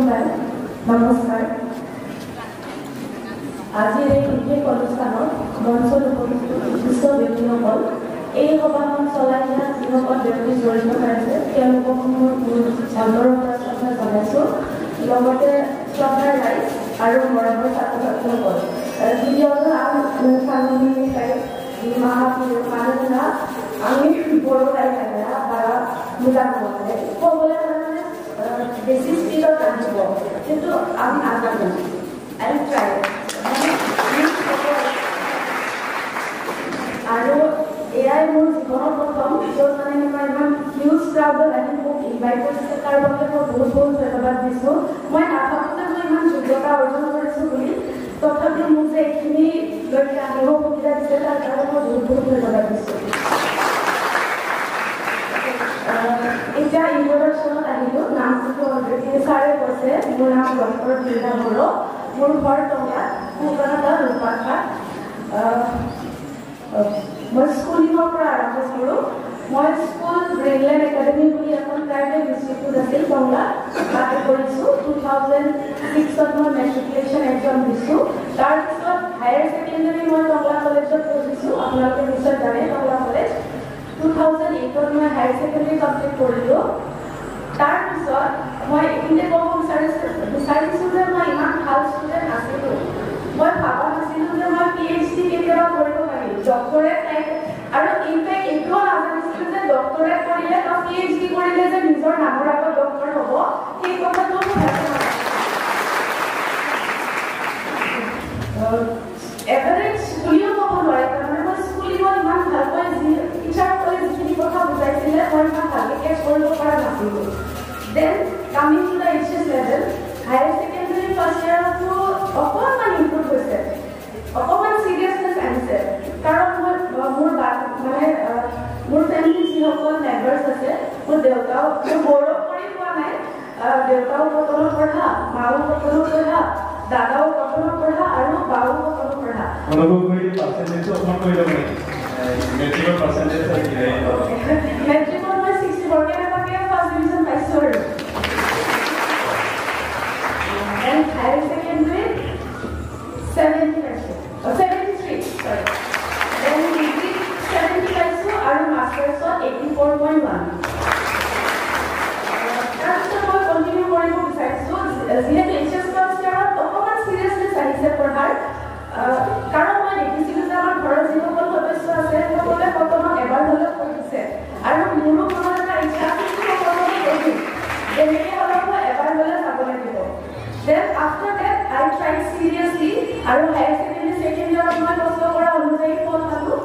নমস্কাৰ আজিৰ এই বিশেষ অনুষ্ঠানত মঞ্চত উপস্থিত বিশিষ্ট ব্যক্তিসকল এই সভাখন চলাই নিয়া যিসকল ব্যক্তি জড়িত হৈ আছে তেওঁলোকক মোৰ আদৰৰ শ্ৰদ্ধা জনাইছোঁ লগতে শ্ৰদ্ধাৰ ৰাইজ আৰু মৰমৰ ছাত্ৰ ছাত্ৰীসকল দ্বিতীয়তে সাংবাদিক মানুষৰা আমি বড় গাড়ি তাৰা বুঝাতে পাৰে বলে বেশি স্পিডত জানিব কিন্তু আমি নাজানো আই ট্ৰাই আৰু এয়াই মোৰ জীৱনৰ প্ৰথম য'ত মানে মই ইমান হিউজ ক্ৰাউডত আহি মোক ইনভাইট কৰিছে তাৰ বাবে মই বহুত বহুত ধন্যবাদ দিছোঁ মই নাভাবোতে মই ইমান যোগ্যতা অৰ্জন কৰিছোঁ বুলি তথাপি মোক যে এইখিনি লৈকে আহিব সুবিধা দিছে তাৰ কাৰণে মই বহুত বহুত ধন্যবাদ দিছোঁ এতিয়া ইন্ট্ৰডাকশ্যনত আহিলোঁ নামটো অলৰেডি ছাৰে কৈছে মোৰ নাম ডক্টৰ বীণা বড়ো মোৰ ঘৰ টঙা কোকৰাঝাৰ ৰূপাঘাট মই স্কুলিঙৰ পৰা আৰম্ভ কৰোঁ মই স্কুল গ্ৰীণলেণ্ড একাডেমি বুলি এখন প্ৰাইভেট ইনষ্টিটিউট আছিল টংলাত তাতে কৰিছোঁ 2006ত মই মেট্ৰিকুলেশ্যন এক্সাম দিছোঁ তাৰপিছত হায়াৰ ছেকেণ্ডেৰী মই টংলা কলেজত পঢ়িছোঁ আপোনালোকে নিশ্চয় জানে টংলা কলেজ 2008ত মই হায়াৰ ছেকেণ্ডেৰী কমপ্লিট কৰিলোঁ তাৰপিছত মই এইখিনিতে ক'ব বিচাৰিছোঁ যে মই ইমান ভাল ষ্টুডেণ্ট নাছিলোঁ মই ভাবা নাছিলোঁ যে মই PhD কেতিয়াবা কৰিব পাৰিম ডক্টৰেট আৰু ইনফেক্ট এইটোও নাজানিছিলোঁ যে ডক্টৰেট কৰিলে বা PhD কৰিলে যে নিজৰ নামৰ আগত ডক্টৰ হ'ব সেই কথাটো মই এভাৰেজ বুলিও ক'ব নোৱাৰে তাৰমানে মই স্কুলিঙত ইমান ভালকৈ টিচাৰসকলে যিখিনি কথা বুজাইছিলে মই ইমান ভালকৈ কেচ কৰিব পৰা নাছিলোঁ then coming to the HS level higher secondary first ইয়াৰতো অকণমান ইম্প্ৰুভ হৈছে অকণমান চিৰিয়াছনেছ আহিছে কাৰণ মোৰ মানে মোৰ ফেমিলি যিসকল মেম্বাৰ্ছ আছে মোৰ দেউতাও মোৰ গৌৰৱ কৰি পোৱা নাই দেউতাও কটনত পঢ়া মাও কটনত পঢ়া দাদাও কটনত পঢ়া আৰু বাও কটনত পঢ়া অনুভৱ কৰি পাৰ্চেণ্টেজটো অকণমান কৈ ল'ব নেকি মেট্ৰিকৰ পাৰ্চেণ্টেজ মেট্ৰিকত মই 64 কেনেবাকৈ ফাৰ্ষ্ট ডিভিজন পাইছোঁ আৰু and higher secondary 73 sorry then degree 70 পাইছোঁ আৰু মাষ্টাৰ্ছত 84.1 তাৰপিছত মই কণ্টিনিউ কৰিব বিচাৰিছোঁ যিহেতু HS ফাৰ্ষ্ট ইয়াৰত অকণমান চিৰিয়াছনেছ আহিছে পঢ়াৰ কাৰণ মই দেখিছিলোঁ যে আমাৰ ঘৰৰ যিসকল সদস্য আছে সকলোৱে কটনত এবাৰ হ'লেও পঢ়িছে আৰু মোৰো মনত এটা ইচ্ছা আছিল যে মই কটনত পঢ়িম তেনেকৈ হ'লে মই এবাৰ হ'লে যাব লাগিব দেন আফটাৰ ডেট আই ট্ৰাই চিৰিয়াছলি আৰু হায়াৰ ছেকেণ্ডেৰী ছেকেণ্ড ইয়াৰত মই কষ্ট কৰা অনুযায়ী ফল পালোঁ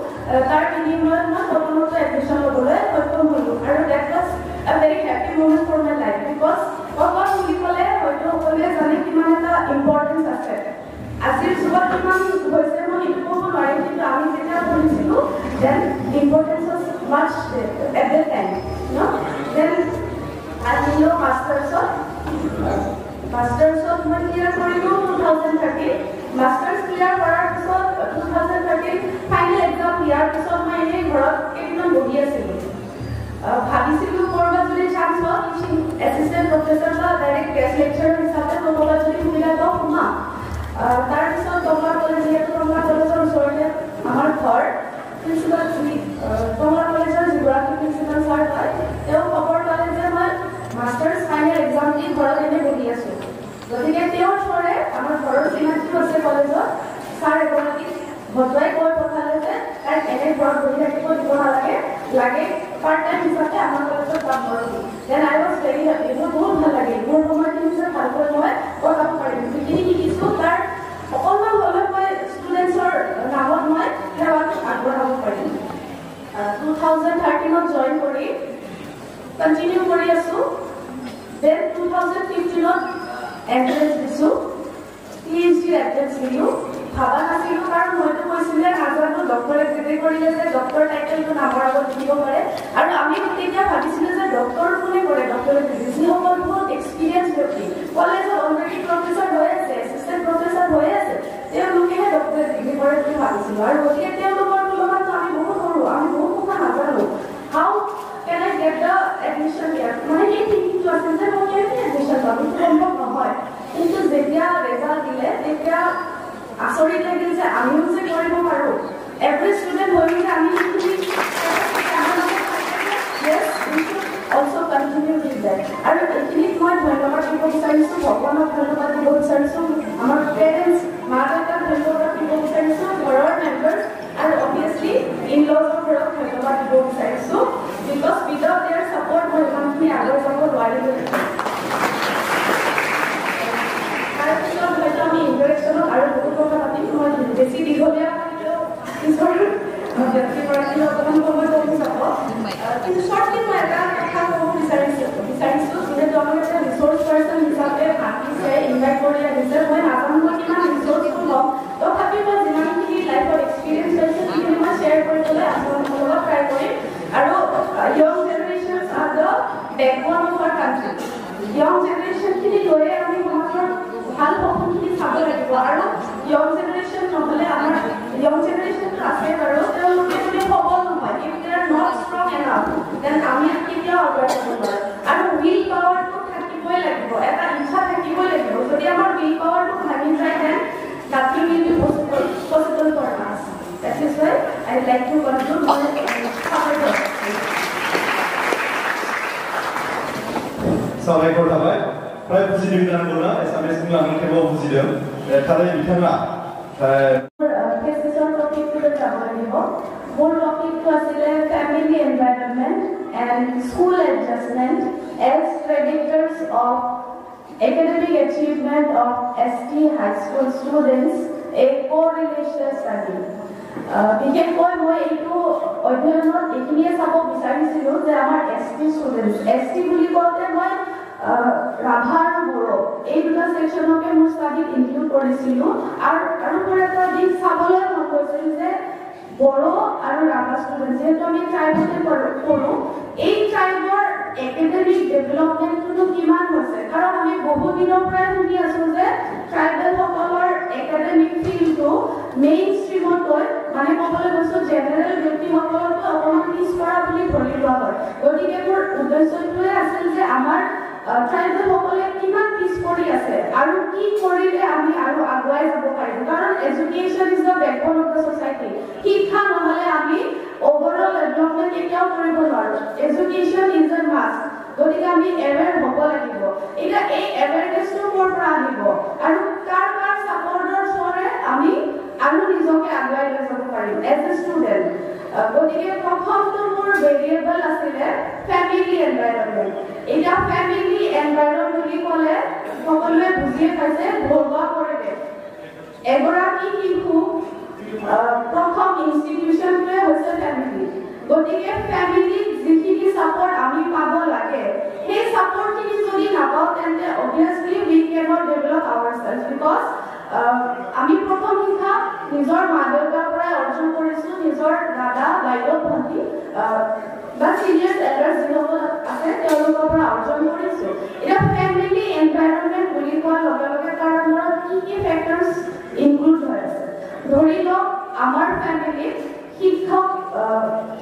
তাৰ বিনিময়ত মই কটনতো এডমিশ্যন ল'বলৈ সক্ষম হ'লোঁ আৰু that was a very happy moment for my life because Cotton বুলি ক'লে হয়তো সকলোৱে জানে কিমান এটা ইম্পৰ্টেঞ্চ আছে আজিৰ যুগত কিমান হৈছে মই সেইটো ক'ব নোৱাৰিম কিন্তু আমি যেতিয়া পঢ়িছিলোঁ then importance was much at the time then আহিলোঁ মাষ্টাৰ্ছত মই ক্লিয়াৰ কৰিলোঁ 2013 মাষ্টাৰ্ছ ক্লিয়াৰ কৰাৰ পিছত 2013 ফাইনেল এক্সাম দিয়াৰ পিছত মই এনেই ঘৰত কেইদিনমান বহি আছিলোঁ ভাবিছিলোঁ ক'ৰবাত যদি চান্স পাওঁ টিচিং এছিষ্টেণ্ট প্ৰফেচৰ বা ডাইৰেক্ট গেষ্ট লেকচাৰাৰ হিচাপে মই ক'ৰবাত যদি সুবিধা পাওঁ সোমাম তাৰপিছত টংলা কলেজ যিহেতু টংলা কলেজৰ ওচৰতে আমাৰ ঘৰ প্ৰিন্সিপাল টংলা কলেজৰ যিগৰাকী প্ৰিন্সিপাল ছাৰ হয় তেওঁ খবৰ পালে যে মই মাষ্টাৰ্ছ ফাইনেল এক্সাম দি ঘৰত এনেই বহি আছোঁ গতিকে তেওঁৰ ওচৰৰে আমাৰ ঘৰৰ চিনাকিও আছে কলেজত ছাৰ এগৰাকীক ভদ্ৰাই কৈ পঠালে যে তাইক এনে ঘৰত বহি থাকিব দিব নালাগে লাগে পাৰ্ট টাইম হিচাপে আমাৰ কলেজত কাম কৰোঁ then I was very happy মোৰ বহুত ভাল লাগিল মোৰ সময়খিনি যে ভালকৈ মই কটাব পাৰিম যিখিনি শিকিছোঁ তাৰ অকণমান হ'লেও মই ষ্টুডেণ্টছৰ নামত মই সেৱাটো আগবঢ়াব পাৰিম 2013ত জইন কৰি কণ্টিনিউ কৰি আছোঁ দেন 2015ত এণ্ট্ৰেঞ্চ দিছোঁ PhD এণ্ট্ৰেঞ্চ দিলোঁ ভাবা নাছিলোঁ কাৰণ মইতো কৈছিলে নাজানো ডক্টৰেট ডিগ্ৰী কৰিলে যে ডক্টৰ টাইটেলটো নামৰ আগত লিখিব পাৰে আৰু আমি তেতিয়া ভাবিছিলোঁ যে ডক্টৰ কোনে কৰে ডক্টৰেট ডিগ্ৰী যিসকল বহুত এক্সপিৰিয়েঞ্চ ব্যক্তি কলেজত অলৰেডি প্ৰফেচৰ হৈ আছে এছিষ্টেণ্ট প্ৰফেচৰ হৈ আছে তেওঁলোকেহে ডক্টৰেট ডিগ্ৰী কৰে বুলি ভাবিছিলোঁ আৰু গতিকে তেওঁলোকৰ তুলনাত আমি বহুত সৰু আমি বহুত কথা নাজানো how can I get the admission year মানে এই থিংকিংটো আছিল যে মই কেনেকৈ এডমিশ্যন পাম এইটো সম্ভৱ নহয় আচৰিত লাগিল যে আমিও যে কৰিব পাৰোঁ এভৰি ষ্টুডেণ্ট হৈ যে আমি yes we should also continue with that আৰু এইখিনিত মই ধন্যবাদ দিব বিচাৰিছোঁ ভগৱানক ধন্যবাদ দিব বিচাৰিছোঁ আমাৰ পেৰেণ্টছ মা দেউতাক ধন্যবাদ দিব বিচাৰিছোঁ ঘৰৰ মেম্বাৰ্ছ আৰু অবভিয়াছলি ইন-লজৰ ঘৰক ধন্যবাদ দিব বিচাৰিছোঁ বিকজ উইদাউট দেয়াৰ ছাপৰ্ট মই ইমানখিনি আগুৱাই যাব নোৱাৰিলোঁ তাৰপিছত হয়তো আমি ইণ্টাৰেকশ্যনত আৰু বহুত কথা পাতিম মই বেছি দীঘলীয়া পিছৰ ব্যক্তিগৰাকী অকণমান সময় কমি যাব কিন্তু শ্বৰ্টলি মই এটা কথা ক'ব বিচাৰিছোঁ যিহেতু আমাৰ এটা ৰিচোৰ্চ পাৰ্চন হিচাপে মাতিছে ইনভাইট কৰি আহিছে মই নাজানো মই কিমান ৰিচোৰ্চফুল হ'ম তথাপি মই যিমানখিনি লাইফত এক্সপিৰিয়েঞ্চ পাইছোঁ সেইখিনি মই শ্বেয়াৰ কৰিবলৈ আপোনালোকৰ লগত ট্ৰাই কৰিম আৰু young generations are the backbone of our country young জেনেৰেশ্যনখিনি লৈয়ে আমি সমাজৰ ভাল সপোনখিনি চাব লাগিব আৰু য়ং জেনেৰেশ্যন নহ'লে আমাৰ য়ং জেনেৰেশ্যনটো আছে বাৰু তেওঁলোকে যদি সবল নহয় if they are not strong enough then আমি কেতিয়াও আগুৱাই যাব নোৱাৰোঁ আৰু উইল পাৱাৰটো থাকিবই লাগিব এটা ইচ্ছা থাকিবই লাগিব যদি আমাৰ উইল পাৱাৰটো ভাঙি যায় then nothing will be possible for us that is why I like to conclude साबायखर थाबाय फ्राय बुजिदों जानांगौना एसामिसनि आं खेबाव बुजिदों थारै बिथाङा केसेसर टपिकखौ যাব লাগিব মোৰ টপিকটো আছিলে family environment and school adjustment as predictors of academic achievement of ST high school students a correlation study বিশেষকৈ মই এইটো অধ্যয়নত এইখিনিয়ে চাব বিচাৰিছিলোঁ যে আমাৰ এসটি ষ্টুডেন্টস এসটি বুলি কওঁতে মই ৰাভা আৰু বড়ো এই দুটা সেকশনকে মোৰ ষ্টাডিত ইনক্লুড কৰিছিলোঁ আৰু মোৰ এটা দিশ চাবলৈ মন গৈছিল যে বড়ো আৰু ৰাভা ষ্টুডেন্ট যিহেতু আমি ট্ৰাইবতে পঢ়োঁ এই ট্ৰাইবৰ একাডেমিক ডেভেলপমেণ্টটো কিমান হৈছে কাৰণ আমি বহু দিনৰ পৰাই শুনি আছোঁ যে ট্ৰাইবেলসকলৰ একাডেমিক ফিল্ডটো মেইন ষ্ট্ৰীমতকৈ মানে ক'বলৈ গৈছোঁ জেনেৰেল ব্যক্তিসকলতকৈ অকণমান পিছপৰা বুলি ধৰি লোৱা হয় গতিকে মোৰ উদ্দেশ্যটোৱে আছিল যে আমাৰ ট্ৰাইবেলসকলে কিমান পিছ পৰি আছে আৰু কি কৰিলে আমি আৰু আগুৱাই যাব পাৰিম কাৰণ education is the backbone of the society শিক্ষা নহ'লে আমি অভাৰঅল ডেভেলপমেণ্ট কেতিয়াও কৰিব নোৱাৰোঁ এডুকেশ্যন ইজ এ মাষ্ট গতিকে আমি এৱেৰ হ'ব লাগিব এতিয়া এই এৱেৰনেছটো ক'ৰ পৰা আহিব আৰু কাৰ ছাপৰ্টৰ থ্ৰুৰে আমি আৰু নিজকে আগুৱাই লৈ যাব পাৰিম এজ এ ষ্টুডেণ্ট গতিকে প্ৰথমটো মোৰ ভেৰিয়েবল আছিলে ফেমিলি এনভাইৰনমেণ্ট এতিয়া ফেমিলি এনভাইৰনমেণ্ট বুলি ক'লে সকলোৱে বুজিয়ে পাইছে ঘৰুৱা পৰিৱেশ এগৰাকী শিশু প্ৰথম ইনষ্টিটিউশ্যনটোৱে হৈছে ফেমিলি গতিকে ফেমিলিত যিখিনি ছাপৰ্ট আমি পাব লাগে সেই ছাপৰ্টখিনি যদি নাপাওঁ তেন্তে obviously we cannot develop our self because আমি প্ৰথম শিক্ষা নিজৰ মা দেউতাৰ পৰাই অৰ্জন কৰিছোঁ নিজৰ দাদা বাইদেউ ভণ্টি বা চিনিয়ৰ এল্ডাৰ্ছ যিসকল আছে তেওঁলোকৰ পৰা অৰ্জন কৰিছোঁ এতিয়া ফেমিলি এনভাইৰনমেণ্ট বুলি কোৱাৰ লগে লগে তাৰ আণ্ডাৰত কি ফেক্টৰ্ছ ইনক্লুড হৈ আছে ধৰি লওক আমাৰ ফেমিলিত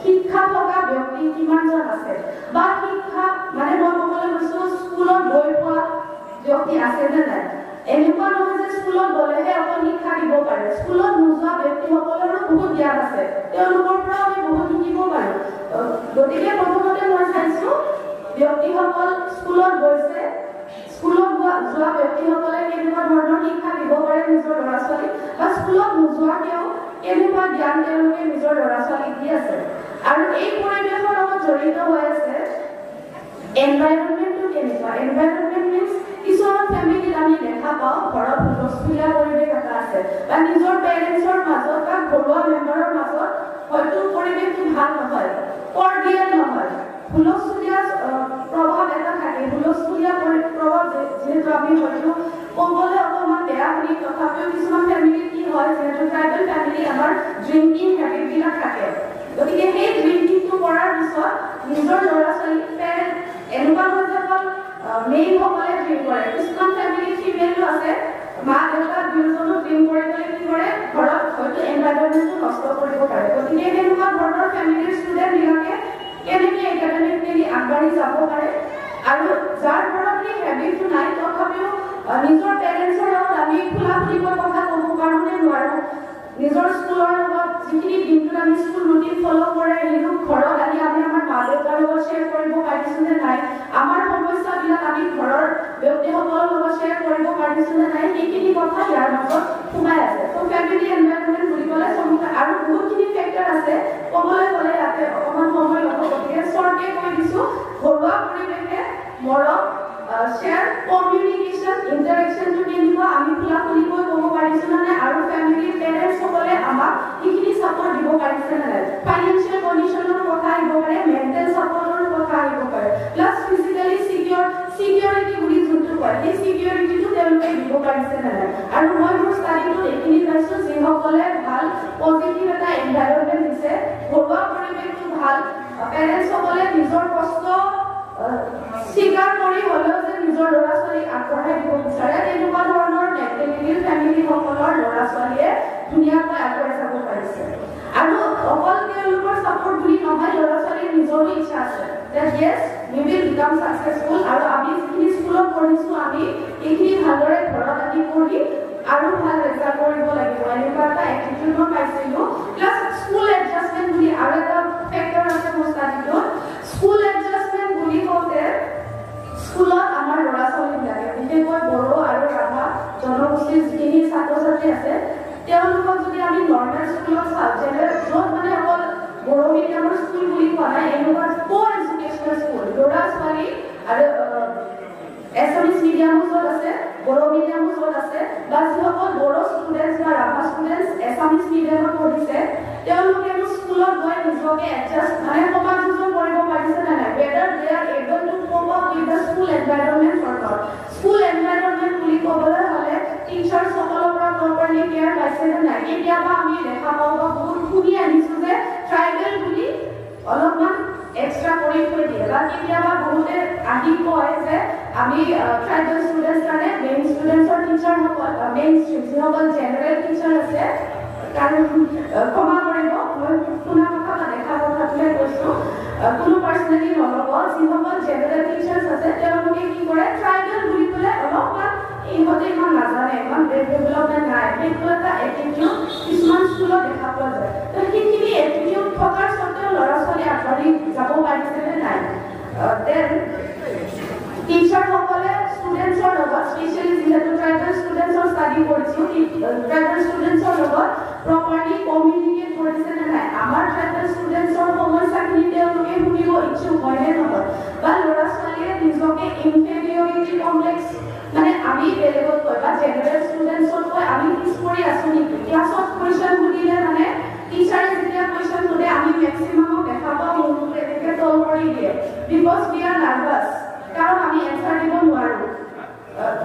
শিক্ষা থকা ব্যক্তি কিমানজন আছে বা শিক্ষা মানে মই ক'বলৈ গৈছোঁ স্কুলত গৈ পোৱা ব্যক্তি আছে নে নাই এনেকুৱা নহয় যে স্কুলত গ'লেহে অকল শিক্ষা দিব পাৰে স্কুলত নোযোৱা ব্যক্তিসকলৰো বহুত জ্ঞান আছে তেওঁলোকৰ পৰা আমি বহুত শিকিব পাৰোঁ গতিকে প্ৰথমতে মই চাইছোঁ ব্যক্তিসকল স্কুলত গৈছে স্কুলত যোৱা ব্যক্তিসকলে কেনেকুৱা ধৰণৰ শিক্ষা দিব পাৰে নিজৰ ল'ৰা ছোৱালীক বা স্কুলত নোযোৱাকেও কেনেকুৱা জ্ঞান তেওঁলোকে নিজৰ ল'ৰা ছোৱালীক দি আছে আৰু এই পৰিৱেশৰ লগত জড়িত হৈ আছে এনভাইৰনমেণ্টটো কেনেকুৱা এনভাইৰনমেণ্ট মিনছ কিছুমান ফেমিলিত আমি দেখা পাওঁ ঘৰত হুলস্থুলীয়া পৰিৱেশ এটা আছে বা নিজৰ পেৰেণ্টছৰ মাজত বা ঘৰুৱা মেম্বাৰৰ মাজত হয়তো পৰিৱেশটো ভাল নহয় কৰ্ডিয়েল নহয় হুলস্থুলীয়া প্ৰভাৱ এটা থাকে হুলস্থুলীয়া প্ৰভাৱ যিহেতু আমি হয়তো ক'বলৈ অকণমান বেয়া বুলি তথাপিও কিছুমান ফেমিলিত কি হয় যিহেতু ট্ৰাইবেল ফেমিলি আমাৰ ড্ৰিংকিং হেবিটবিলাক থাকে গতিকে সেই ড্ৰিংকিংটো কৰাৰ পিছত নিজৰ ল'ৰা ছোৱালী পেৰেণ্ট এনেকুৱা হয় যে অকল মেইনসকলে ড্ৰিংক কৰে কিছুমান ফেমিলিত ফিমেলো আছে মা দেউতা দুয়োজনো ড্ৰিংক কৰি পেলাই কি কৰে ঘৰত হয়তো এনভাইৰনমেণ্টটো নষ্ট কৰিব পাৰে গতিকে এনেকুৱা ধৰণৰ ফেমিলিৰ ষ্টুডেণ্টবিলাকে কেনেকৈ একাডেমিকেলি আগবাঢ়ি যাব পাৰে আৰু যাৰ ঘৰত সেই হেবিটটো নাই তথাপিও নিজৰ পেৰেণ্টছৰ লগত আমি খোলা খুলিকৈ কথা ক'ব পাৰোঁ নে নোৱাৰোঁ নিজৰ স্কুলৰ লগত যিখিনি দিনটোত আমি স্কুল ৰুটিন ফলো কৰে সেইটো ঘৰত আহি আমি আমাৰ মা দেউতাৰ লগত শ্বেয়াৰ কৰিব পাৰিছো নে নাই, আমাৰ সমস্যাবিলাক আমি ঘৰৰ ব্যক্তিসকলৰ লগত শ্বেয়াৰ কৰিব পাৰিছো নে নাই, সেইখিনি কথা ইয়াৰ মাজত সোমাই আছে। তো ফেমিলি এনভাইৰনমেণ্ট বুলি ক'লে আৰু বহুতখিনি ফেক্টৰ আছে, ক'বলৈ গ'লে ইয়াতে অকণমান সময় ল'ব, গতিকে শ্বৰ্টকে কৈ দিছোঁ। ঘৰুৱা পৰিৱেশে মৰম, শ্বেয়াৰ, কমিউনিকেশ্যন, ইণ্টাৰেকশ্যনটো কেনেকুৱা আমি খোলা খুলিকৈ ক'ব পাৰিছো নে নাই, আৰু ফেমিলিৰ পেৰেণ্টছসকলে আমাক সেইখিনি ছাপৰ্ট দিব পাৰিছে নে নাই, ফাইনেন্সিয়েল কণ্ডিশ্যনৰ কথা আহিব পাৰে, মেণ্টেল ছাপৰ্টৰ কথা আহিব পাৰে, প্লাছ ফিজিকেলি চিকিউৰিটি বুলি যোনটো কয় সেই চিকিউৰিটিটো তেওঁলোকে দিব পাৰিছে নে নাই। আৰু মই মোৰ ষ্টাডিটোত এইখিনি পাইছোঁ, যিসকলে ভাল পজিটিভ এটা এনভাইৰনমেণ্ট দিছে, ঘৰুৱা পৰিৱেশটো ভাল, পেৰেণ্টছসকলে নিজৰ কষ্ট স্বীকাৰ কৰি হ'লেও যে নিজৰ ল'ৰা ছোৱালীক আগবঢ়াই দিব বিচাৰে, তেনেকুৱা ধৰণৰ মেণ্টেলিটিৰ ফেমিলিসকলৰ ল'ৰা ছোৱালীয়ে ধুনীয়াকৈ আগুৱাই যাব পাৰিছে। আৰু অকল তেওঁলোকৰ ছাপৰ্ট বুলি নহয়, ল'ৰা ছোৱালীৰ নিজৰো ইচ্ছা আছে যে য়েছ উই উইল বিকাম ছাকচেছফুল, আৰু আমি যিখিনি স্কুলত পঢ়িছোঁ আমি এইখিনি ভালদৰে ঘৰত আনি পঢ়ি আৰু ভাল ৰেজাল্ট কৰিব লাগিব, এনেকুৱা এটা এটিটিউড মই পাইছিলোঁ। প্লাছ স্কুল এডজাষ্টমেণ্ট বুলি আৰু এটা ফেক্টৰ আছে মোৰ ষ্টাডিটোত। স্কুল এডজাষ্টমেণ্ট বুলি কওঁতে স্কুলত আমাৰ ল'ৰা ছোৱালীবিলাকে বিশেষকৈ বড়ো আৰু ৰাভা জনগোষ্ঠীৰ যিখিনি ছাত্ৰ ছাত্ৰী আছে, তেওঁলোকক যদি আমি নৰ্মেল স্কুলত চাওঁ, যেনে য'ত মানে অকল বড়ো মিডিয়ামৰ স্কুল বুলি কোৱা নাই, এনেকুৱা ক'ৰ এডুকেশ্যনেল স্কুল, ল'ৰা ছোৱালী আৰু এছামিছ মিডিয়ামো য'ত আছে, বড়ো মিডিয়ামো য'ত আছে, বা যিসকল বড়ো ষ্টুডেণ্টছ বা ৰাভা ষ্টুডেণ্টছ এছামিছ মিডিয়ামত পঢ়িছে, তেওঁলোকে স্কুলত গৈ নিজকে এডজাষ্ট মানে সমাযোজন কৰিব পাৰিছে নে নাই, whether they are able to cope up with the school environment or not. School environment বুলি ক'বলৈ হ'লে টিচাৰ্ছসকলৰ পৰা প্ৰপাৰলি কেয়াৰ পাইছে নে নাই। কেতিয়াবা আমি দেখা পাওঁ বা বহুত শুনি আহিছোঁ যে ট্ৰাইবেল বুলি অলপমান এক্সট্ৰা কৰি থৈ দিয়ে, বা কেতিয়াবা বহুতে আহি কয় যে আমি ট্ৰাইবেল ষ্টুডেণ্টছ কাৰণে মেইন ষ্টুডেণ্টছৰ টিচাৰসকল, মেইন ষ্ট্ৰীম যিসকল জেনেৰেল টিচাৰ আছে, কাৰণ ক্ষমা কৰিব মই শুনা কথা বা দেখা কথাটোহে কৈছোঁ, কোনো পাৰ্চনেলি নল'ব, যিসকল জেনেৰেল টিচাৰ্ছ আছে তেওঁলোকে কি কৰে, ট্ৰাইবেল বুলি ক'লে অলপমান ইহঁতে ইমান নাজানে, ইমান ডেভেলপমেণ্ট নাই, সেইটো এটা এটিটিউড কিছুমান স্কুলত দেখা পোৱা যায়। তো সেইখিনি এটিটিউড থকাৰ স্বত্তেও ল'ৰা ছোৱালী আগবাঢ়ি যাব পাৰিছে নে নাই। দেন টিচাৰসকলে ষ্টুডেণ্টছৰ লগত, স্পেচিয়েলি যিহেতু ট্ৰাইবেল ষ্টুডেণ্টছৰ ষ্টাডি কৰিছোঁ, ট্ৰাইবেল ষ্টুডেণ্টছৰ লগত প্ৰপাৰলি কমিউনিকেট কৰিছে নে নাই, আমাৰ ট্ৰাইবেল ষ্টুডেণ্টছৰ সমস্যাখিনি তেওঁলোকে শুনিব ইচ্ছুক হয় নে নহয়, বা ল'ৰা ছোৱালীয়ে নিজকে ইনফেৰিয়ৰিটি কমপ্লেক্স মানে আমি বেলেগতকৈ বা জেনেৰেল ষ্টুডেণ্টছতকৈ আমি পিছ পৰি আছোঁ নেকি। ক্লাছত কুৱেশ্যন সুধিলে মানে টিচাৰে যেতিয়া কুৱেশ্যন সোধে আমি মেক্সিমামক দেখা পাওঁ মূৰটো এনেকৈ তল কৰি দিয়ে, বিকজ উই আৰ নাৰ্ভাছ, কাৰণ আমি এনচাৰ দিব নোৱাৰোঁ।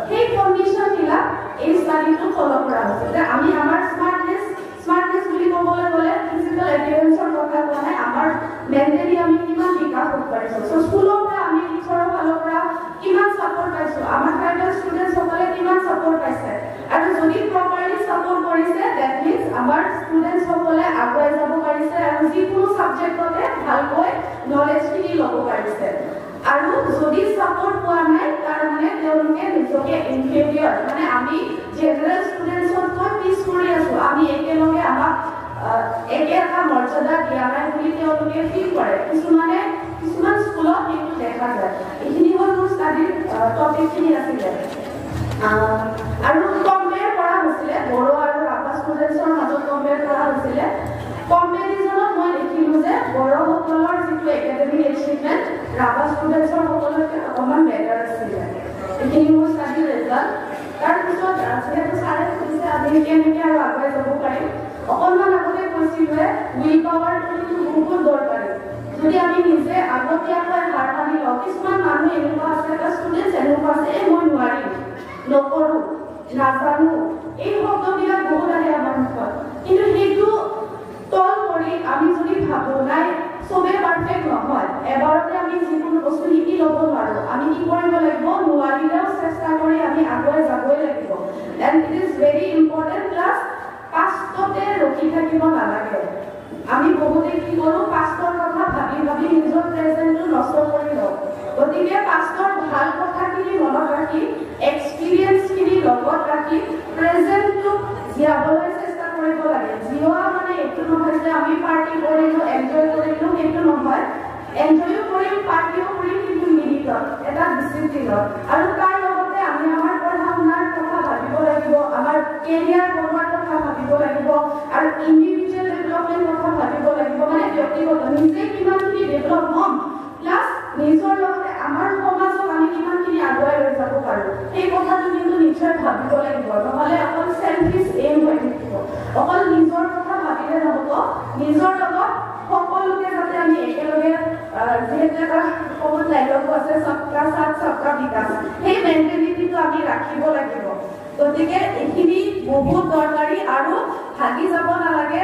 সেই কণ্ডিশ্যনবিলাক এই ষ্টাডিটো ফ'ল' কৰা হৈছে যে আমি আমাৰ স্মাৰ্টনেছ বুলি ক'বলৈ গ'লে ফিজিকেল এপিয়াৰেঞ্চৰ কথা কোৱা নাই, আমাৰ মেণ্টেলি আমি কিমান বিকাশ হ'ব পাৰিছোঁ। চ' স্কুলৰ পৰা আমি টিচাৰৰ ফালৰ পৰা কিমান ছাপৰ্ট পাইছোঁ, আমাৰ ট্ৰাইবেল ষ্টুডেণ্টছসকলে কিমান ছাপৰ্ট পাইছে, আৰু যদি প্ৰপাৰলি ছাপৰ্ট কৰিছে ডেট মিনছ আমাৰ ষ্টুডেণ্টছসকলে আগুৱাই যাব পাৰিছে আৰু যিকোনো ছাবজেক্টতে ভালকৈ নলেজখিনি ল'ব পাৰিছে। আৰু যদি ছাপৰ্ট পোৱা নাই তাৰমানে তেওঁলোকে নিজকে ইনফেৰিয়ৰ, মানে আমি জেনেৰেল ষ্টুডেণ্টছতকৈ পিছ পৰি আছোঁ, আমি একেলগে আমাক একে এটা মৰ্যাদা দিয়া নাই বুলি তেওঁলোকে ফিল কৰে। কিছুমান স্কুলত সেইটো দেখা যায়। এইখিনি হ'ল মোৰ ষ্টাডিৰ টপিকখিনি আছিলে। আৰু কম্পেয়াৰ কৰা হৈছিলে, বড়ো আৰু ৰাভা ষ্টুডেণ্টছৰ মাজত কম্পেয়াৰ কৰা হৈছিলে। কম্পেৰিজনত মই দেখিলোঁ যে বড়োসকলৰ যিটো একাডেমিক এচিভমেণ্ট ৰাভা ষ্টুডেণ্টছৰ সকলোতকৈ অকণমান বেটাৰ আছিলে। এইখিনি মোৰ ষ্টাডিৰ ৰিজাল্ট। তাৰপিছত যিহেতু ছাৰে সুধিছে আমি কেনেকৈ আৰু আগুৱাই যাব পাৰিম, অকণমান আগতে কৈছিলোঁ উইল পাৱাৰটো কিন্তু বহুত দৰকাৰী। যদি আমি নিজে আগতীয়াকৈ হাৰ মানি লওঁ, কিছুমান মানুহ এনেকুৱা আছে বা ষ্টুডেণ্টছ এনেকুৱা আছে মই নোৱাৰিম, নকৰোঁ, নাজানো, এই শব্দবিলাক বহুত আহে আমাৰ মুখত, কিন্তু সেইটো তল কৰি আমি যদি ভাবোঁ নাই চবেই পাৰফেক্ট নহয়, এবাৰতে আমি যিকোনো বস্তু শিকি ল'ব নোৱাৰোঁ, আমি কি কৰিব লাগিব, নোৱাৰিলেও চেষ্টা কৰি আমি আগুৱাই যাবই লাগিব। And it is very important. Plus পাষ্টতে ৰখি থাকিব নালাগে। আমি বহুতে কি কৰোঁ, পাষ্টৰ কথা ভাবি ভাবি নিজৰ প্ৰেজেণ্টটো নষ্ট কৰি লওঁ। গতিকে পাষ্টৰ ভাল কথাখিনি মনত ৰাখি, এক্সপিৰিয়েঞ্চখিনি লগত ৰাখি প্ৰেজেণ্টটোক জীয়াবলৈ চেষ্টা কৰিব লাগে। আমি পাৰ্টি কৰিলোঁ এনজয় কৰিলোঁ সেইটো নহয় এনজয়ো কৰিম পাৰ্টিও কৰিম কিন্তু মিলিত এটা ডিচিপ্লিনত আৰু তাৰ লগতে আমি আমাৰ পঢ়া শুনাৰ কথা ভাবিব লাগিব আমাৰ কেৰিয়াৰ বনোৱাৰ কথা ভাবিব লাগিব আৰু ইণ্ডিভিজুৱেল ডেভেলপমেণ্ট কথা ভাবিব লাগিব মানে ব্যক্তিগত নিজে কিমানখিনি ডেভেলপ হ'ম প্লাছ নিজৰ লগতে আমাৰ সমাজক আমি কিমানখিনি আগুৱাই লৈ যাব পাৰোঁ সেই কথাটো কিন্তু নিশ্চয় ভাবিব লাগিব নহ'লে অকল চেল্ফিছ এইম হৈ থাকিব অকল নিজৰ কথা ভাবিলে নহ'ব নিজৰ লগত সকলোকে যাতে আমি একেলগে যিহেতু এটা কমন ডাইলগো আছে সবকা সাথ সবকা বিকাশ সেই মেণ্টেলিটিটো আমি ৰাখিব লাগিব গতিকে এইখিনি বহুত দৰকাৰী আৰু ভাগি যাব নালাগে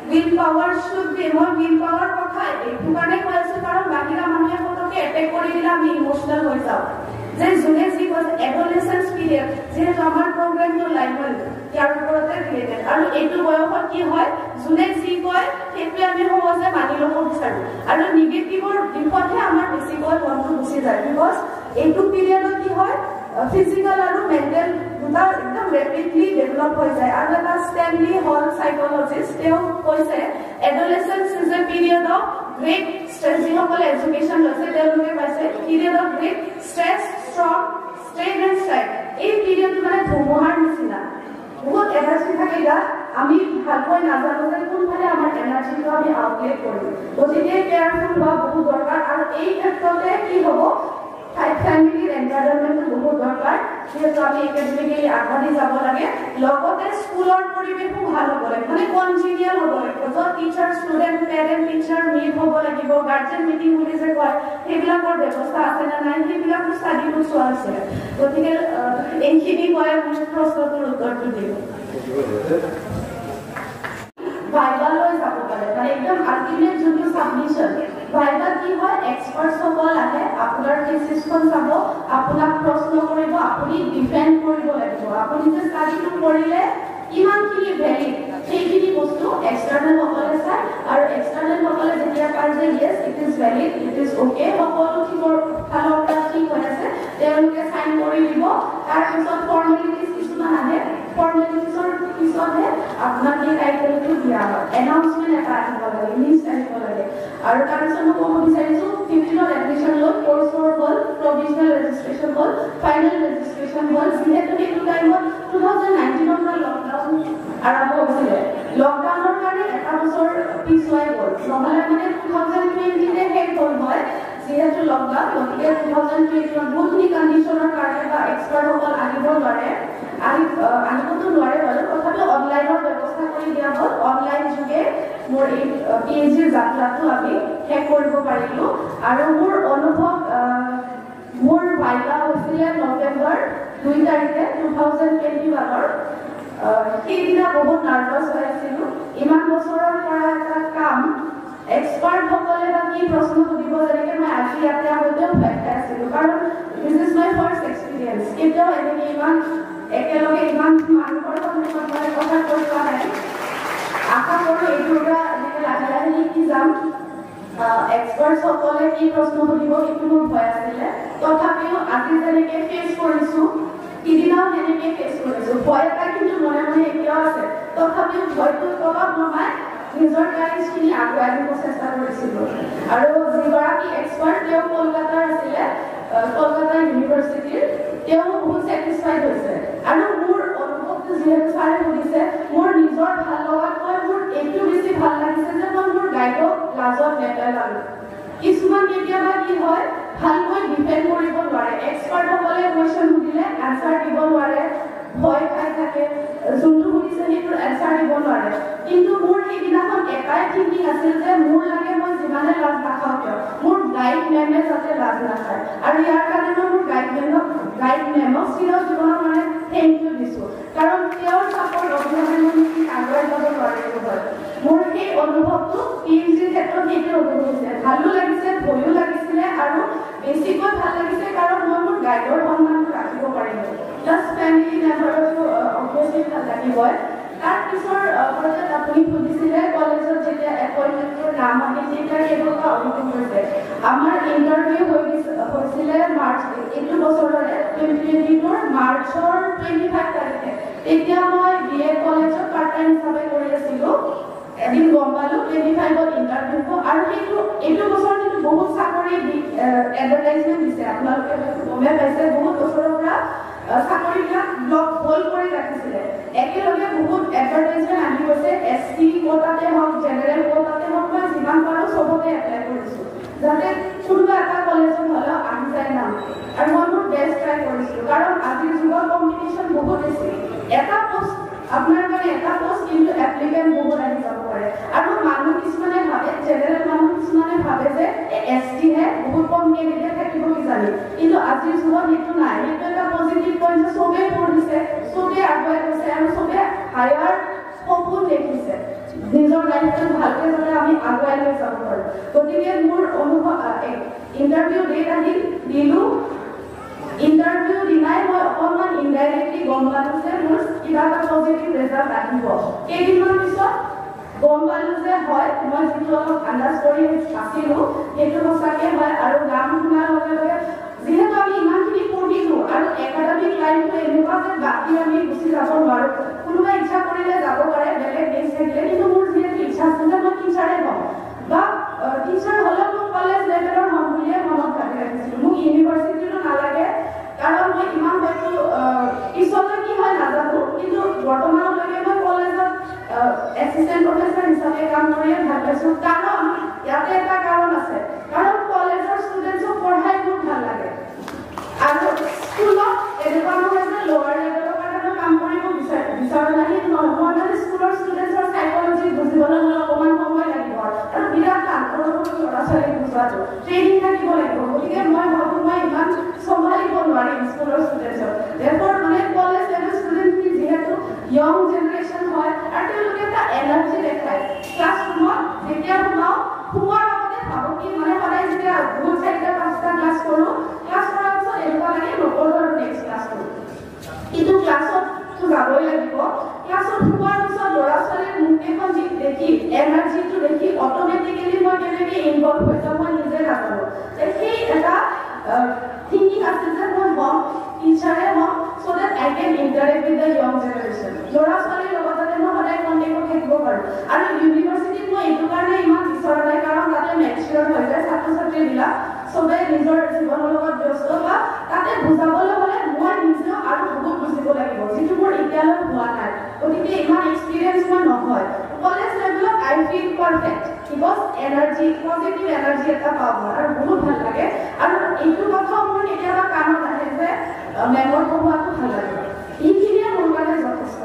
উইল পাৱাৰ শুড বি মই উইল পাৱাৰ কথা এইটো কাৰণে কৈ আছোঁ কাৰণ বাহিৰা মানুহে পটককৈ এটেক কৰি দিলে আমি ইমোচনেল হৈ যাওঁ যে যোনে যি কৈছে এডলেচেন্স পিৰিয়ড যিহেতু আমাৰ প্ৰগ্ৰেমটো লাইভেল ইয়াৰ ওপৰতে ৰিলেটেড আৰু এইটো বয়সত কি হয় যোনে যি কয় সেইটোৱে আমি সহজে মানি ল'ব বিচাৰোঁ আৰু নিগেটিভৰ দিশতহে আমাৰ বেছিকৈ মনটো গুচি যায় বিকজ এইটো পিৰিয়ডত কি হয় ফিজিকেল আৰু মেণ্টেল দুটা একদম ৰেপিডলি ডেভেলপ হৈ যায় আৰু এটা ষ্টেনলি হল চাইকলজিষ্ট তেওঁ কৈছে adolescence is a period of great stress যিসকলে এডুকেশ্যন লৈছে তেওঁলোকে পাইছে period of great stress strong strain and strike এই পিৰিয়ডটো মানে ধুমুহাৰ নিচিনা বহুত এনাৰ্জি থাকে ইয়াত আমি ভালকৈ নাজানো যে কোনফালে আমাৰ এনাৰ্জিটো আমি আউটলেট কৰিম গতিকে কেয়াৰফুল হোৱা বহুত দৰকাৰ আৰু এই ক্ষেত্ৰতে কি হ'ব ফ্যামিলিৰ এনভাইৰনমেণ্টটো বহুত দৰকাৰ যিহেতু আমি একাডেমিকেলি আগবাঢ়ি যাব লাগে লগতে স্কুলৰ পৰিৱেশো ভাল হ'ব লাগে মানে কনজিনিয়াল হ'ব লাগিব য'ত teacher student parent teacher meet হ'ব লাগিব গাৰ্জেন মিটিং বুলি যে কয় সেইবিলাকৰ ব্যৱস্থা আছে নে নাই সেইবিলাকো ষ্টাডিটো চোৱা হৈছিলে গতিকে এইখিনি মই মোৰ প্ৰশ্নটোৰ উত্তৰটো দিম ভাইভালৈ যাব পাৰে মানে একদম আল্টিমেট যোনটো ছাবমিশ্যন ভাইভা কি হয় এক্সপাৰ্টসকল আহে আপোনাৰ থিচিছখন চাব আপোনাক প্ৰশ্ন কৰিব আপুনি ডিফেণ্ড কৰিব লাগিব আপুনি যে ষ্টাডিটো কৰিলে কিমানখিনি ভেলিড সেইখিনি বস্তু এক্সটাৰ্নেলসকলে চায় আৰু এক্সটাৰ্নেলসকলে যেতিয়া কয় যে yes it is valid it is okay সকলো ঠিকৰ ফালৰ পৰা ঠিক হৈ আছে তেওঁলোকে চাইন কৰি দিব তাৰপিছত ফৰ্মেলিটিজ কিছুমান আহে ফৰ্মেলিটিজৰ পিছতহে আপোনাক এই টাইটেলটো দিয়া হয় এনাউন্সমেণ্ট এটা আহিব লাগে লিষ্ট আহিব লাগে আৰু তাৰপিছত মই ক'ব বিচাৰিছোঁ 15ত এডমিশ্যন লৈ কোৰ্চৰ হ'ল প্ৰভিজনেল ৰেজিষ্ট্ৰেশ্যন হ'ল ফাইনেল ৰেজিষ্ট্ৰেশ্যন হ'ল যিহেতু সেইটো টাইমত 2019ৰ পৰা লকডাউন আৰম্ভ হৈছিলে লকডাউনৰ কাৰণে এটা বছৰ পিছুৱাই গ'ল নহ'লে মানে 2020তে শেষ হ'ল হয় যিহেতু লকডাউন গতিকে 2020ত বহুতখিনি কণ্ডিশ্যনৰ কাৰণে বা এক্সপাৰ্টসকল আহিব নোৱাৰে আহিবতো নোৱাৰে বাৰু তথাপিও অনলাইনৰ ব্যৱস্থা কৰি দিয়া হ'ল অনলাইন যোগে মোৰ এই PhDৰ যাত্ৰাটো আমি শেষ কৰিব পাৰিলোঁ আৰু মোৰ অনুভৱ মোৰ ভাইভা হৈছিলে নৱেম্বৰ 2 তাৰিখে 2021ৰ সেইদিনা বহুত নাৰ্ভাছ হৈ আছিলোঁ ইমান বছৰৰ পৰা এটা কাম এক্সপাৰ্টসকলে বা কি প্ৰশ্ন সুধিব যেনেকৈ মই আজি ইয়াতে আগতেও ভয় খাই আছিলোঁ কাৰণ this is my first experience কেতিয়াও এনেকৈ ইমান একেলগে ইমান মানুহৰ সন্মুখত মই কথা কৈ পোৱা নাই আশা কৰোঁ এইটোৰ পৰা এনেকৈ লাহে লাহে শিকি যাম এক্সপাৰ্টসকলে কি প্ৰশ্ন সুধিব সেইটো মোৰ ভয় আছিলে তথাপিও আজি যেনেকৈ ফেচ কৰিছোঁ সিদিনাও সেনেকৈ ফেচ কৰিছোঁ ভয় এটা কিন্তু মনে মনে এতিয়াও আছে তথাপিও ভয়টো অলপ নমাই নিজৰ কাৰেজখিনি আগুৱাই দিব চেষ্টা কৰিছিলোঁ আৰু যিগৰাকী এক্সপাৰ্ট তেওঁ কলকাতাৰ আছিলে কলকাতা ইউনিভাৰ্চিটিৰ তেওঁ বহুত ছেটিছফাইড হৈছে আৰু মোৰ অনুভৱটো যিহেতু ছাৰে সুধিছে মোৰ নিজৰ ভাল লগাতকৈ মোৰ এইটো বেছি ভাল লাগিছে যে মই মোৰ গাইডক লাজত নেপেলালোঁ কিছুমান কেতিয়াবা কি হয় ভালকৈ ডিফেণ্ড কৰিব নোৱাৰে এক্সপাৰ্টসকলে কুৱেশ্যন সুধিলে এনচাৰ দিব নোৱাৰে ভয় খাই থাকে যোনটো সুধিছে সেইটোৰ এনচাৰ দিব নোৱাৰে কিন্তু মোৰ সেইদিনাখন এটাই থিংকিং আছিল যে মোৰ লাগে মই যিমানে লাজ নাখাওঁ কিয় মোৰ গাইড মেমে যাতে লাজ নাখায় আৰু ইয়াৰ কাৰণে মই মোৰ গাইড মেমক চিৰ জীৱনৰ মানে থেংক ইউ দিছোঁ কাৰণ তেওঁৰ চাপৰ্ট অবিহনে মই আগুৱাই যাব নোৱাৰিলোঁ হয় মোৰ সেই অনুভৱটো PhDৰ ক্ষেত্ৰত সেইটো অনুভৱ হৈছে ভালো লাগিছে ভয়ো লাগিছিলে আৰু বেছিকৈ ভাল লাগিছে কাৰণ মই মোৰ গাইডৰ সন্মানটো ৰাখিব পাৰিলোঁ প্লাছ ফেমিলি মেম্বাৰতো অভিয়াছলি ভাল লাগিবই তাৰ পিছৰ পৰ্যায়ত আপুনি সুধিছিলে কলেজত যেতিয়া এপইণ্টমেণ্টৰ নাম আহে তেতিয়া কেনেকুৱা অনুভৱ হৈছে আমাৰ ইণ্টাৰভিউ হৈছিলে মাৰ্চ এইটো বছৰৰে 2020ৰ মাৰ্চৰ 25 তাৰিখে তেতিয়া মই BA কলেজত পাৰ্ট টাইম হিচাপে কৰি আছিলোঁ এদিন গম পালোঁ 25ত ইণ্টাৰভিউ আৰু এইটো বছৰ কিন্তু বহুত চাকৰি এডভাৰটাইজমেণ্ট দিছে আপোনালোকে গমে পাইছে বহুত বছৰৰ পৰা চাকৰিবিলাক ব্লক হোল্ড কৰি ৰাখিছিলে একেলগে বহুত এডভাৰটাইজমেণ্ট আহি গৈছে SC কোটাতে হওক জেনেৰেল কোটাতে হওক মই যিমান পাৰোঁ চবতে এপ্লাই কৰিছোঁ যাতে কোনোবা এটা কলেজত হ'লেও আহি যায় নাম আৰু মই মোৰ বেষ্ট ট্ৰাই কৰিছিলোঁ কাৰণ আজিৰ যুগত কম্পিটিশ্যন বহুত বেছি এটা পোষ্ট আপোনাৰ মানে এটা পোষ্ট কিন্তু এপ্লিকেণ্ট বহুত আহি যাব পাৰে আৰু মানুহ কিছুমানে ভাবে জেনেৰেল মানুহ কিছুমানে ভাবে যে ST হে বহুত কম কেণ্ডিডেট থাকিব কিজানি কিন্তু আজিৰ যুগত সেইটো নাই সেইটো এটা পজিটিভ পইণ্ট যে চবেই পঢ়িছে চবেই আগুৱাই গৈছে আৰু চবেই হায়াৰ সপোন দেখিছে নিজৰ লাইফটো ভালকৈ যাতে আমি আগুৱাই লৈ যাব পাৰোঁ গতিকে মোৰ অনুভৱ ইণ্টাৰভিউ ডেট আহিল দিলোঁ ইণ্টাৰভিউ দিনাই মই অকণমান ইনডাইৰেক্টলি গম পালোঁ যে মোৰ কিবা এটা পজিটিভ ৰিজাল্ট আহিব কেইদিনমান পিছত গম পালোঁ যে হয় মই যিটো অলপ আন্দাজ কৰি আছিলোঁ সেইটো সঁচাকৈ হয় আৰু গান শুনাৰ লগে লগে যিহেতু আমি ইমানখিনি পঢ়িলোঁ আৰু একাডেমিক লাইনটো এনেকুৱা যে বাকী আমি গুচি যাব নোৱাৰোঁ কোনোবাই ইচ্ছা কৰিলে যাব পাৰে বেলেগ বেছ থাকিলে কিন্তু মোৰ যিহেতু ইচ্ছা আছিল যে মই টিচাৰে হওঁ বা টিচাৰ হ'লেও মোক কলেজ লেভেলৰ হ'ম বুলিয়ে মনত ভাবি ৰাখিছিলোঁ মোক ইউনিভাৰ্চিটিটো নালাগে কাৰণ মই ইমান হয়তো পিছলৈ কি হয় নাজানো কিন্তু বৰ্তমানলৈকে মই কলেজত এছিষ্টেণ্ট প্ৰফেচাৰ হিচাপে কাম কৰিয়ে ভাল পাইছোঁ কাৰণ ইয়াতে এটা কাৰণ আছে কাৰণ কলেজৰ ষ্টুডেণ্টছক পঢ়াই মোৰ ভাল লাগে আৰু স্কুলত এনেকুৱা নহয় যে লোৱাৰ লেভেলৰ কাৰণে কাম কৰিব বিচাৰোঁ নাই সেইটো নহয় মই মানে স্কুলৰ ষ্টুডেণ্টছৰ চাইকলজি বুজিবলৈ হ'লে অকণমান সময় লাগিব আৰু বিৰাট টান সৰু সৰু ল'ৰা ছোৱালীক বুজোৱাটো ট্ৰেইনিং থাকিব লাগিব গতিকে মই ভাবোঁ মই ইমান চম্ভালিব নোৱাৰিম স্কুলৰ ষ্টুডেণ্টছক দেশৰ মানে কলেজ লেভেল ষ্টুডেণ্টখিনি যিহেতু য়ং জেনেৰেশ্যন হয় আৰু তেওঁলোকে এটা এনাৰ্জি দেখায় ক্লাছৰুমত যেতিয়া সোমোৱাৰ আগতে ভাবোঁ কি মানে সদায় যেতিয়া বহুত 4-5টা ক্লাছ কৰোঁ ক্লাছ কৰাৰ পিছত এনেকুৱা লাগে নকৰোঁ আৰু নেক্সট ক্লাছ কৰোঁ কিন্তু ক্লাছততো যাবই লাগিব ক্লাছত সোমোৱাৰ পিছত ল'ৰা ছোৱালীৰ মুখকেইখন দেখি এনাৰ্জিটো দেখি অট'মেটিকেলি মই কেনেকৈ ইনভল্ভ হৈ যাওঁ মই নিজে নাজানো যে সেই এটা থিংকিং আছিল যে মই হ'ম টিচাৰে হ'ম so' that I can interact with the young generation ল'ৰা ছোৱালীৰ লগত যাতে মই সদায় কণ্টেক্টত থাকিব পাৰোঁ আৰু ইউনিভাৰ্চিটিত মই এইটো কাৰণে ইমান বিচৰা নাই কাৰণ তাতে মেচিয়ৰ হৈ যায় ছাত্ৰ ছাত্ৰীবিলাক চবেই নিজৰ জীৱনৰ লগত ব্যস্ত বা তাতে বুজাবলৈ হ'লে মই নিজেও আৰু বহুত বুজিব লাগিব যিটো মোৰ এতিয়ালৈ হোৱা নাই গতিকে ইমান এক্সপিৰিয়েঞ্চ মই নহয় কলেজ লেভেলত I feel perfect because energy positive energy এটা পাওঁ মই আৰু বহুত ভাল লাগে আৰু এইটো কথাও মোৰ কেতিয়াবা কামত আহে যে মেমৰ পঢ়োৱাটো ভাল লাগে এইখিনিয়ে মোৰ কাৰণে যথেষ্ট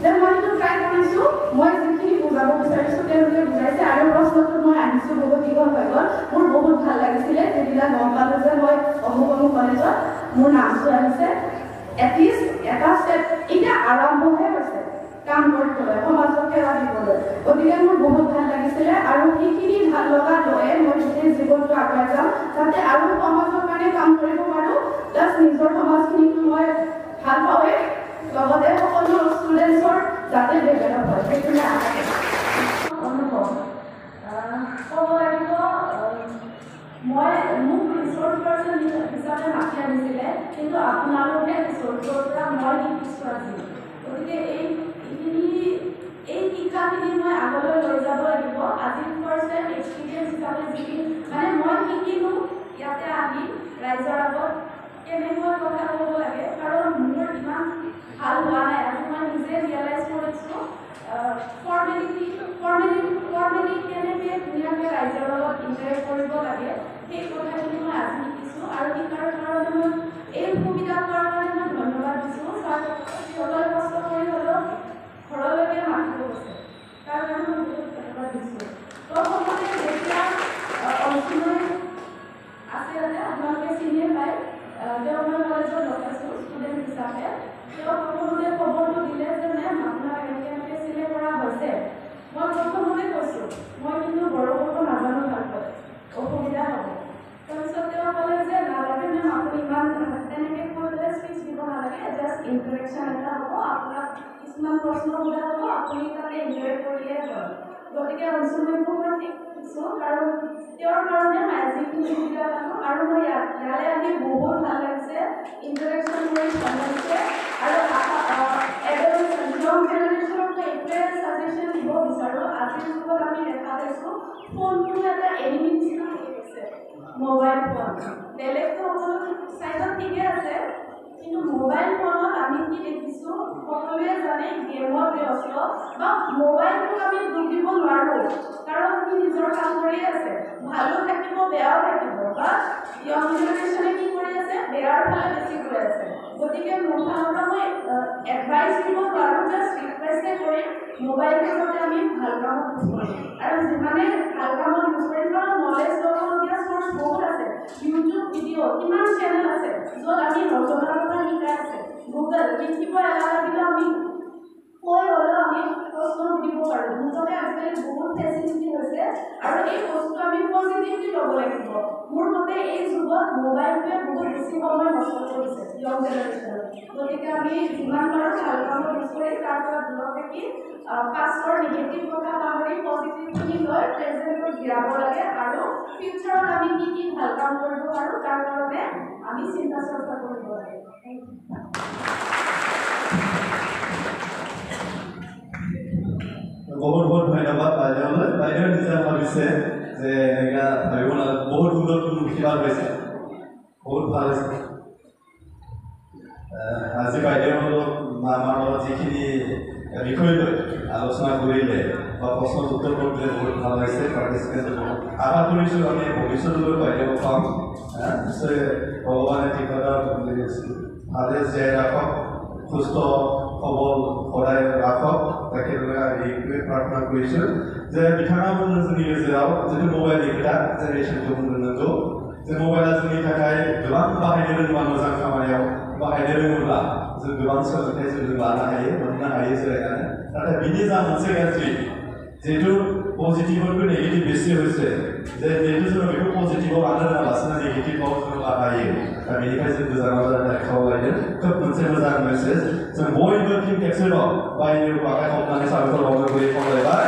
যে মই এইটো ট্ৰাই কৰিছোঁ মই যিখিনি বুজাব বিচাৰিছোঁ তেওঁলোকে বুজাইছে আৰু প্ৰশ্নটো মই আহিছোঁ বহুত দীঘল হৈ গ'ল মোৰ বহুত ভাল লাগিছিলে যেতিয়া গম পালোঁ যে মই অমুক কলেজত মোৰ নামটো আহিছে এটলিষ্ট এটা ষ্টেপ এতিয়া আৰম্ভহে হৈছে কাম কৰিবলৈ সমাজক সেৱা দিবলৈ গতিকে মোৰ বহুত ভাল লাগিছিলে আৰু সেইখিনি ভাল লগা লৈয়ে মই গোটেই জীৱনটো আগুৱাই যাম যাতে আৰু সমাজৰ কাৰণে কাম কৰিব পাৰোঁ প্লাছ নিজৰ সমাজখিনিকো মই ভাল পাওঁৱেই লগতে সকলো ষ্টুডেণ্টছৰ যাতে ডেভেলপ হয় সেইটোৱে অনুভৱ ক'ব লাগিব মই মোক ৰিচোৰ্চ পাৰ্চন হিচাপে মাতি আনিছিলে কিন্তু আপোনালোকে ৰিচোৰ্চৰ পৰা মই শিকিছোঁ আজি গতিকে এই শিক্ষাখিনি মই আগলৈ লৈ যাব লাগিব আজি ফাৰ্ষ্ট টাইম এক্সপিৰিয়েঞ্চ হিচাপে যিখিনি মানে মই শিকিলোঁ ইয়াতে আহি ৰাইজৰ আগত কেনেকৈ কথা ক'ব লাগে কাৰণ মোৰ ইমান ভাল হোৱা নাই আজি মই নিজে ৰিয়েলাইজ কৰিছোঁ ফৰ্মেলি কেনেকৈ ধুনীয়াকৈ ৰাইজৰ লগত ইণ্টাৰেক্ট কৰিব লাগে সেই কথাখিনি মই আজি শিকিছোঁ আৰু শিকাৰ কাৰণে মই এই সুবিধা পোৱাৰ কাৰণে মই ধন্যবাদ দিছোঁ সকলোৱে কষ্ট কৰি হ'লেও ঘৰলৈকে মাতিব গৈছে তাৰ কাৰণে মই বহুত ধন্যবাদ দিছোঁ তো সকলোৱে যেতিয়া অঞ্চললৈ আছে যাতে আপোনালোকে চিনিয়ে পায় তেওঁ মই কলেজত লগাইছোঁ ষ্টুডেণ্ট হিচাপে তেওঁ প্ৰথমতে খবৰটো দিলে যে মেম আপোনাক এনেকৈ চিলেক্ট কৰা হৈছে মই প্ৰথমতে কৈছোঁ মই কিন্তু বড়ো ক'ব নাজানো ভালকৈ অসুবিধা হ'ব তাৰপিছত তেওঁ ক'লে যে নালাগে মেম আপুনি ইমান তেনেকৈ কৈ পেলাই স্পীচ দিব নালাগে জাষ্ট ইণ্টাৰেকশ্যন এটা হ'ব আপোনাক কিছুমান প্ৰশ্ন সোধা হ'ব আপুনি তাতে এনজয় কৰিলে হ'ল গতিকে অঞ্চলবোৰ মই ঠিক দিছোঁ কাৰণ তেওঁৰ কাৰণে মই যিখিনি সুবিধা পালোঁ আৰু মই ইয়ালৈ আহি বহুত ভাল লাগিছে ইণ্টাৰেকশ্যন কৰি ভাল লাগিছে আৰু য়ং জেনেৰেশ্যনক মই এইটোৱে ছাজেশ্যন দিব বিচাৰোঁ আজিৰ ফোনটো এটা এনিমি নিচিনা হৈ গৈছে মোবাইল ফোন বেলেগটো সকলো চাইডত ঠিকে আছে কিন্তু মোবাইল ফোনত আমি কি দেখিছোঁ সকলোৱে জানে গেমত ব্যস্ত বা মোবাইলটো আমি দুখ দিব নোৱাৰোঁ কাৰণ সি নিজৰ কাম কৰি আছে ভালো থাকিব বেয়াও থাকিব বা ইয়ং জেনেৰেশ্যনে কি কৰি আছে বেয়াৰ ফালে বেছি গৈ আছে গতিকে মোৰ ফালৰ পৰা মই এডভাইচ দিব পাৰোঁ জাষ্ট ৰিকুৱেষ্টে কৰি মোবাইলটো যাতে আমি ভাল কামত ইউজ কৰোঁ আৰু যিমানে ভাল কামত ইউজ কৰিম কাৰণ নলেজ ল'বলগীয়া চ'ৰ্চ বহুত আছে ইউটিউব ভিডিঅ' কিমান চেনেল আছে য'ত আমি নজনা কথা শিকাই আছে গুগল লিখিব এলাহ লাগিলে আমি কৈ হ'লেও আমি প্ৰশ্ন সুধিব পাৰোঁ মুঠতে আজিকালি বহুত ফেচিলিটি হৈছে আৰু এই বস্তু আমি পজিটিভলি ল'ব লাগিব মোৰ মতে এই যুগত মোবাইলটোৱে বহুত বেছি সময় নষ্ট কৰিছে ইয়ং জেনেৰেশ্যনত গতিকে আমি যিমান পাৰোঁ ভাল কামত ইউজ কৰি তাৰ পৰা দূৰত থাকি পাষ্টৰ নিগেটিভ কথা পাহৰি পজিটিভখিনি লৈ প্ৰেজেণ্টত জীয়াব লাগে আৰু ফিউচাৰত আমি কি কি ভাল কাম কৰিব পাৰোঁ তাৰ কাৰণে আমি চিন্তা চৰ্চা কৰিব লাগে বহুত বহুত ধন্যবাদ বাইদেউলৈ বাইদেউ নিজে ভাবিছে যে এনেকুৱা ভাবিব নালাগে বহুত সুন্দৰ কিবা হৈছে বহুত ভাল হৈছে আজি বাইদেউহঁতক আমাৰ লগত যিখিনি বিষয় লৈ আলোচনা কৰিলে বা প্ৰশ্ন উত্তৰ কৰিলে বহুত ভাল হৈছে পাৰ্টিচিপেণ্ট আশা কৰিছোঁ আমি ভৱিষ্যতলৈ বাইদেউ পাম নিশ্চয় ভগৱানে ঠিকনা ভালে জীয়াই ৰাখক সুস্থ সবল সদায় ৰাখক তাকে এইটোৱে প্ৰাৰ্থনা কৰিছোঁ যে बिथाङामोननो जोंनि गेजेराव जितु मबाइल दा जेनेरेसनखौ बुंनो नांगौ जे मबाइला जोंनि थाखाय गोबां बाहायनो रोङोबा मोजां खामानियाव बाहायनो रोङोब्ला जों गोबां सोलोंथाइ जों लानो हायो मोननो हायो जिरायनानै नाथाय बिनि जा मोनसे गाज्रि जिहेतु पजिटिभनिफ्राय नेगेटिभ बेसि হৈছে जे जिहेतु जों बेखौ पजिटिभआव लानो रोङालासिनो नेगेटिभआव जों बाहायो दा बेनिखाय जों गोजानाव जानो खावलायदों खोब मोनसे मोजां मेसेज जों बयबो फिन खेबसेबाव बायनो आखाइ खबनानै साबायखर बावनो गैयै खावलायबाय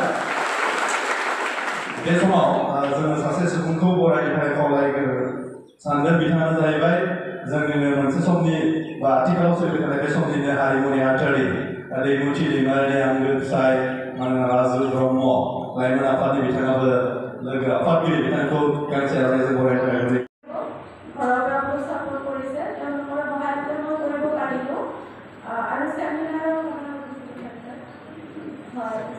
बे समाव जोङो सासे सुबुंखौ बरायनो थाखाय खावलायनो सानदों बिथाङानो जाहैबाय जोंनिनो मोनसे समनि बा आथिखालाव सोलिबाय थानाय बे समनिनो हारिमुनि आथारि दैमुथि दैमारिनि आंगो फिसाय राजु ब्रह्म लाइमोन आफादनि बिथाङाबो लोगो आफादगिरि बिथांखौ गांसे आर'नाइजों बरायनो थाखाय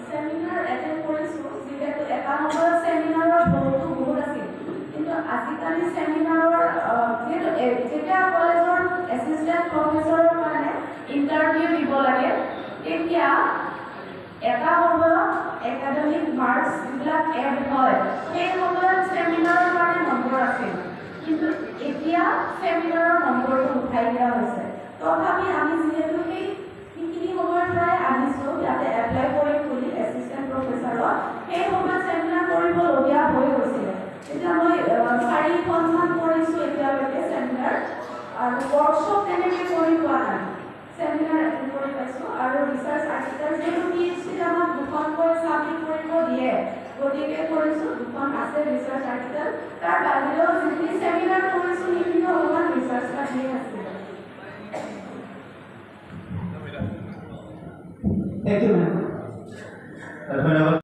सेमिनार एटेन्ड কৰিছোঁ যিহেতু এটা সময়ত সেমিনাৰৰ বহুতো বহুত আছিল কিন্তু আজিকালি সেমিনাৰৰ যেতিয়া কলেজৰ এছিষ্টেণ্ট প্ৰফেচৰৰ কাৰণে ইণ্টাৰভিউ দিব লাগে তেতিয়া এটা সময়ত একাডেমিক মাৰ্কছ যিবিলাক এড হয় সেই সময়ত সেমিনাৰৰ কাৰণে নম্বৰ আছিল কিন্তু এতিয়া সেমিনাৰৰ নম্বৰটো উঠাই দিয়া হৈছে তথাপি আমি যিহেতু সেইখিনি সময়ৰ পৰাই আনিছোঁ ইয়াতে এপ্লাই কৰিম বুলি এছিষ্টেণ্ট প্ৰফেচাৰত সেই সময়ত চেমিনাৰ কৰিবলগীয়া হৈ গৈছিলে এতিয়া মই 4খনমান কৰিছোঁ এতিয়ালৈকে চেমিনাৰ আৰু ৱৰ্কশ্বপ তেনেকৈ কৰি পোৱা নাই চেমিনাৰ এটেণ্ড কৰি পাইছোঁ আৰু ৰিচাৰ্চ আৰ্টিকেল যিহেতু PhD আমাক 2খনকৈ ছাবমিট কৰিব দিয়ে গতিকে কৰিছোঁ 2খন আছে ৰিচাৰ্চ আৰ্টিকেল তাৰ বাহিৰেও যিখিনি চেমিনাৰ কৰিছোঁ সেইখিনি